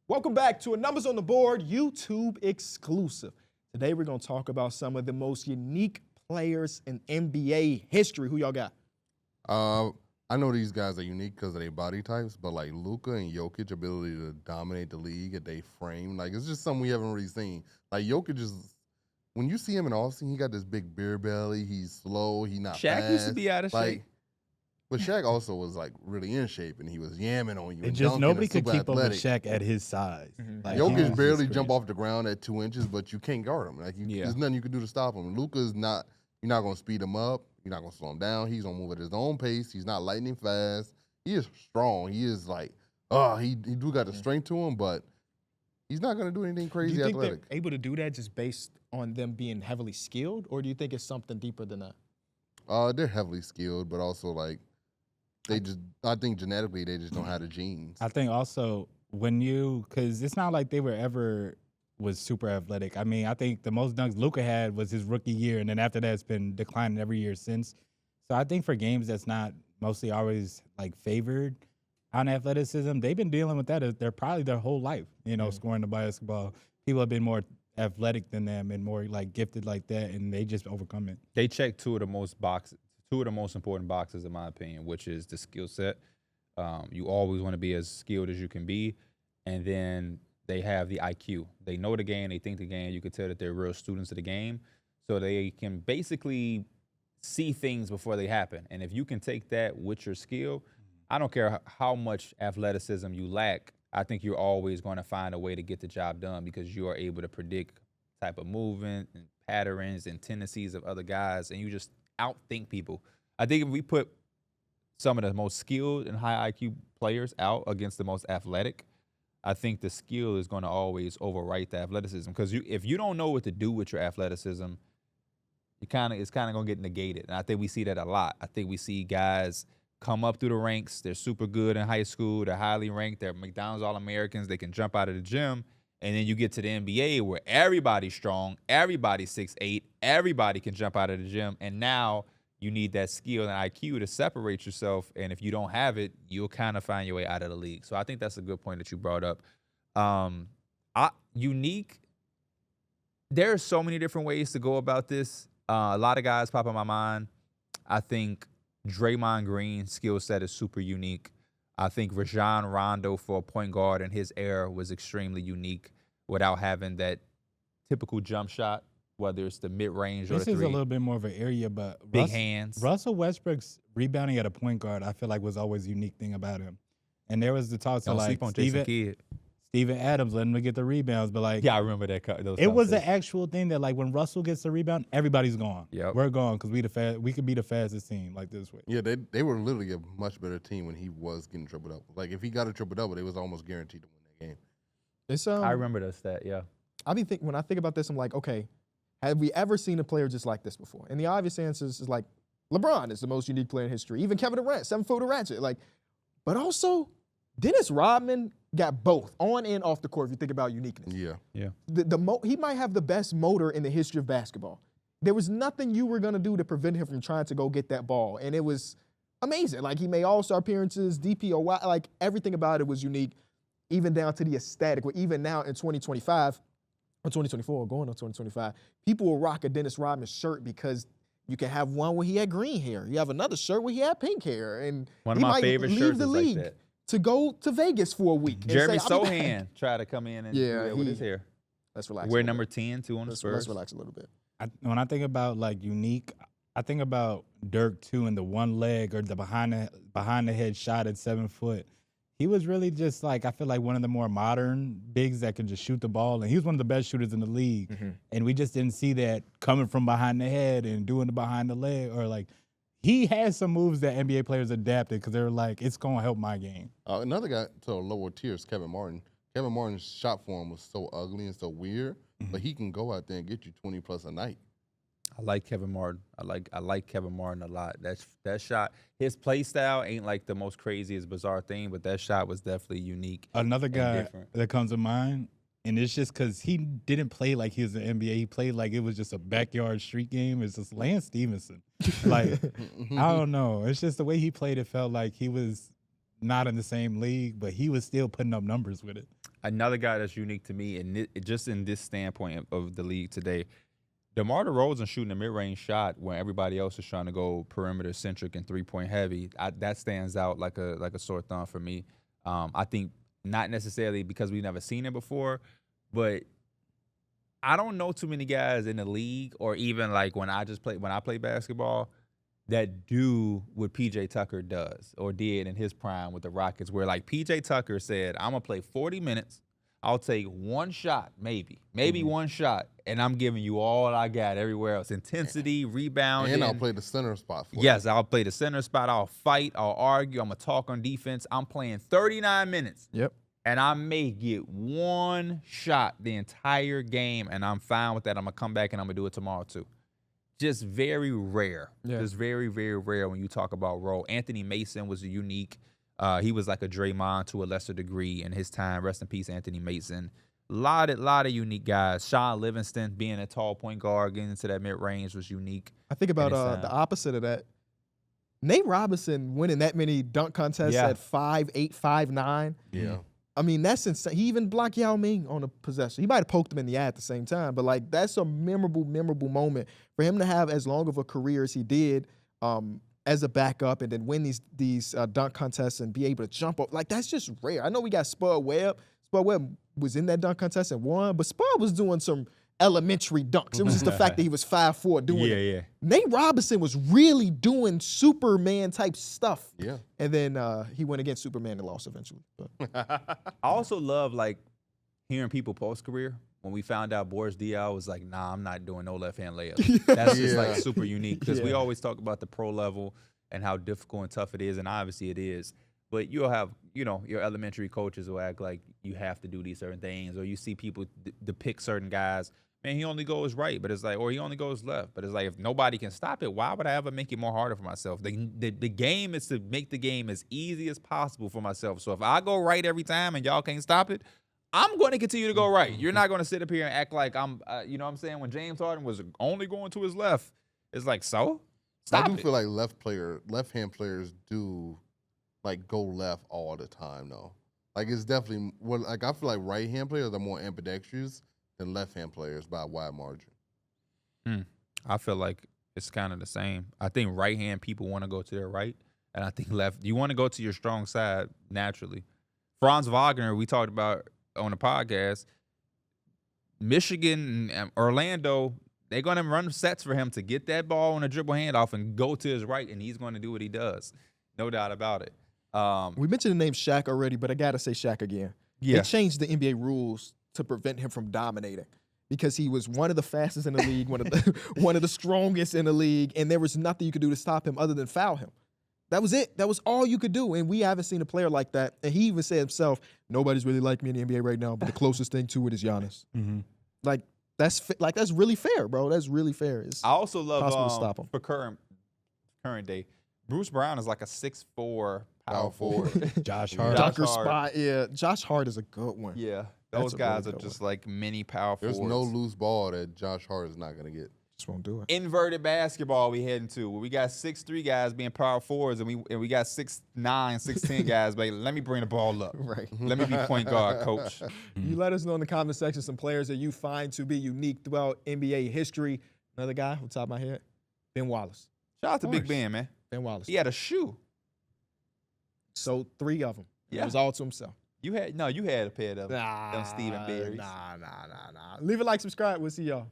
Welcome back to a Numbers on the Board YouTube exclusive. Today we're going to talk about some of the most unique players in NBA history. Who y'all got? I know these guys are unique because of their body types, but like Luka and Jokic ability to dominate the league at their frame, like it's just something we haven't really seen. Like Jokic is, when you see him in Austin, he got this big beer belly. He's slow. He's not Shaq fast. used to be out of shape. But Shaq also was like really in shape, and he was yamming on you. It and just dunking nobody and could super keep up with athletic. Shaq at his size. Like, he Jokic was barely just jump crazy. off the ground at 2 inches, but you can't guard him. Like there's nothing you can do to stop him. Luka's not. You're not gonna speed him up. You're not gonna slow him down. He's gonna move at his own pace. He's not lightning fast. He is strong. He is like, he do got the strength to him, but he's not gonna do anything Do crazy you think athletic. they're able to do that just based on them being heavily skilled, or do you think it's something deeper than that? They're heavily skilled, but also like I think genetically they just don't have the genes. I think also because it's not like they were ever was super athletic. I mean, I think the most dunks Luka had was his rookie year, and then after that, it's been declining every year since. So I think for games that's not mostly always like favored on athleticism, they've been dealing with that. They're probably their whole life, scoring the basketball. People have been more athletic than them and more like gifted like that, and they just overcome it. They check two of the most important boxes, in my opinion, which is the skill set. You always want to be as skilled as you can be, and then they have the IQ. They know the game. They think the game. You can tell that they're real students of the game, so they can basically see things before they happen. And if you can take that with your skill, I don't care how much athleticism you lack, I think you're always going to find a way to get the job done because you are able to predict type of movement and patterns and tendencies of other guys, and you just outthink people. I think if we put some of the most skilled and high IQ players out against the most athletic, I think the skill is going to always overwrite the athleticism. Because if you don't know what to do with your athleticism, it's kind of going to get negated. And I think we see that a lot. I think we see guys come up through the ranks. They're super good in high school. They're highly ranked. They're McDonald's All-Americans. They can jump out of the gym. And then you get to the NBA where everybody's strong, everybody's 6'8", everybody can jump out of the gym. And now you need that skill and IQ to separate yourself. And if you don't have it, you'll kind of find your way out of the league. So I think that's a good point that you brought up. Unique. There are so many different ways to go about this. A lot of guys pop in my mind. I think Draymond Green's skill set is super unique. I think Rajon Rondo for a point guard in his era was extremely unique without having that typical jump shot, whether it's the mid-range or the This three. is a little bit more of an area, but Big hands. Russell Westbrook's rebounding at a point guard, I feel like was always a unique thing about him. And there was the talk to Don't like sleep on Jason Kidd. Steven Adams letting him get the rebounds, but like Yeah, I remember that. it was an actual thing that like when Russell gets the rebound, everybody's gone. Yep. We're gone because we could be the fastest team like this way. Yeah, they were literally a much better team when he was getting triple double. Like if he got a triple double, they was almost guaranteed to win that game. It's I remember that stat, yeah. when I think about this, I'm like, okay, have we ever seen a player just like this before? And the obvious answer is like LeBron is the most unique player in history. Even Kevin Durant, 7-footer ratchet. Like, but also Dennis Rodman got both on and off the court. If you think about uniqueness, Yeah. He might have the best motor in the history of basketball. There was nothing you were gonna do to prevent him from trying to go get that ball, and it was amazing. Like he made All-Star appearances, DPOY, like everything about it was unique, even down to the aesthetic. Where even now in 2025 or 2024, going on 2025, people will rock a Dennis Rodman shirt because you can have one where he had green hair. You have another shirt where he had pink hair, and One of he my might favorite leave shirts the is league like that. to go to Vegas for a week. and Jeremy say, "I'll be back." Sohan tried to come in and do Yeah, that with his hair. Let's relax. We're a little number bit. 10, two on the Let's Spurs. relax a little bit. When I think about like unique, I think about Dirk too, and the one leg or the behind the head shot at 7 foot. He was really just like, I feel like one of the more modern bigs that could just shoot the ball, and he was one of the best shooters in the league. And we just didn't see that coming from behind the head and doing the behind the leg, or like he had some moves that NBA players adapted because they were like, it's gonna help my game. Another guy to a lower tier is Kevin Martin. Kevin Martin's shot form was so ugly and so weird, but he can go out there and get you 20 plus a night. I like Kevin Martin. I like Kevin Martin a lot. That shot, his play style ain't like the most craziest, bizarre thing, but that shot was definitely unique. Another guy different. that comes to mind, and it's just because he didn't play like he was in the NBA. He played like it was just a backyard street game. It's just Lance Stevenson. Like, I don't know. It's just the way he played. It felt like he was not in the same league, but he was still putting up numbers with it. another guy that's unique to me, and just in this standpoint of the league today, DeMar DeRozan shooting a mid-range shot when everybody else is trying to go perimeter-centric and three-point heavy. That stands out like a sore thumb for me. I think not necessarily because we've never seen it before, but I don't know too many guys in the league, or even like when I play basketball, that do what PJ Tucker does or did in his prime with the Rockets, where like PJ Tucker said, I'm gonna play 40 minutes. I'll take one shot, maybe one shot, and I'm giving you all I got everywhere else. Intensity, rebounding. And I'll play the center spot for you. Yes, I'll play the center spot. I'll fight. I'll argue. I'm going to talk on defense. I'm playing 39 minutes. Yep. And I may get one shot the entire game, and I'm fine with that. I'm going to come back, and I'm going to do it tomorrow too. Just very rare. Yeah. Just very, very rare when you talk about role. Anthony Mason was unique. He was like a Draymond to a lesser degree in his time. Rest in peace, Anthony Mason. Lot of unique guys. Sean Livingston being a tall point guard, getting into that mid-range was unique. I think about the opposite of that. Nate Robinson winning that many dunk contests at 5'8", 5'9". Yeah. I mean, that's insane. He even blocked Yao Ming on a possession. He might have poked him in the eye at the same time, but like that's a memorable moment for him to have as long of a career as he did as a backup, and then win these dunk contests and be able to jump up. Like that's just rare. I know we got Spud Webb. Spud Webb was in that dunk contest and won, but Spud was doing some elementary dunks. It was just the fact that he was 5'4" doing it. Yeah. Nate Robinson was really doing Superman type stuff. Yeah. And then he went against Superman and lost eventually. But. I also love like hearing people post-career. When we found out Boris Diaw was like, nah, I'm not doing no left-hand layups. That's just like super unique because we always talk about the pro level and how difficult and tough it is, and obviously it is. But you'll have, your elementary coaches will act like you have to do these certain things, or you see people depict certain guys. Man, he only goes right, but it's like, or he only goes left. But it's like, if nobody can stop it, why would I ever make it more harder for myself? The game is to make the game as easy as possible for myself. So if I go right every time and y'all can't stop it, I'm going to continue to go right. You're not going to sit up here and act like I'm, you know what I'm saying? When James Harden was only going to his left, it's like, so? Stop it. Feel like left-hand players do like go left all the time though. Like it's definitely I feel like right-hand players are more ambidextrous than left-hand players by a wide margin. I feel like it's kind of the same. I think right-hand people want to go to their right, and I think left, you want to go to your strong side naturally. Franz Wagner, we talked about on the podcast, Michigan and Orlando, they're going to run sets for him to get that ball on a dribble handoff and go to his right, and he's going to do what he does. No doubt about it. We mentioned the name Shaq already, but I got to say Shaq again. Yeah. They changed the NBA rules to prevent him from dominating because he was one of the fastest in the league, one of the strongest in the league, and there was nothing you could do to stop him other than foul him. That was it. That was all you could do, and we haven't seen a player like that. And he even said himself, nobody's really like me in the NBA right now, but the closest thing to it is Giannis. Mm-hmm. That's really fair, bro. That's really fair. I also love possible to stop him. For current day, Bruce Brown is like a 6'4" power forward. Josh Hart. Dunker spot, yeah. Josh Hart is a good one. Yeah, those guys are just like mini power forwards. There's no loose ball that Josh Hart is not going to get. Just won't do it. Inverted basketball we heading to, where we got 6'3" guys being power forwards, and we got 6'9", 6'10" guys. But let me bring the ball up. Right. Let me be point guard, coach. You let us know in the comment section some players that you find to be unique throughout NBA history. Another guy on top of my head, Ben Wallace. Shout out to Big Ben, man. Ben Wallace. He had a shoe. So 3 of them. Yeah. It was all to himself. You had a pair of them Stephen Berries. Nah. Leave a like, subscribe. We'll see y'all.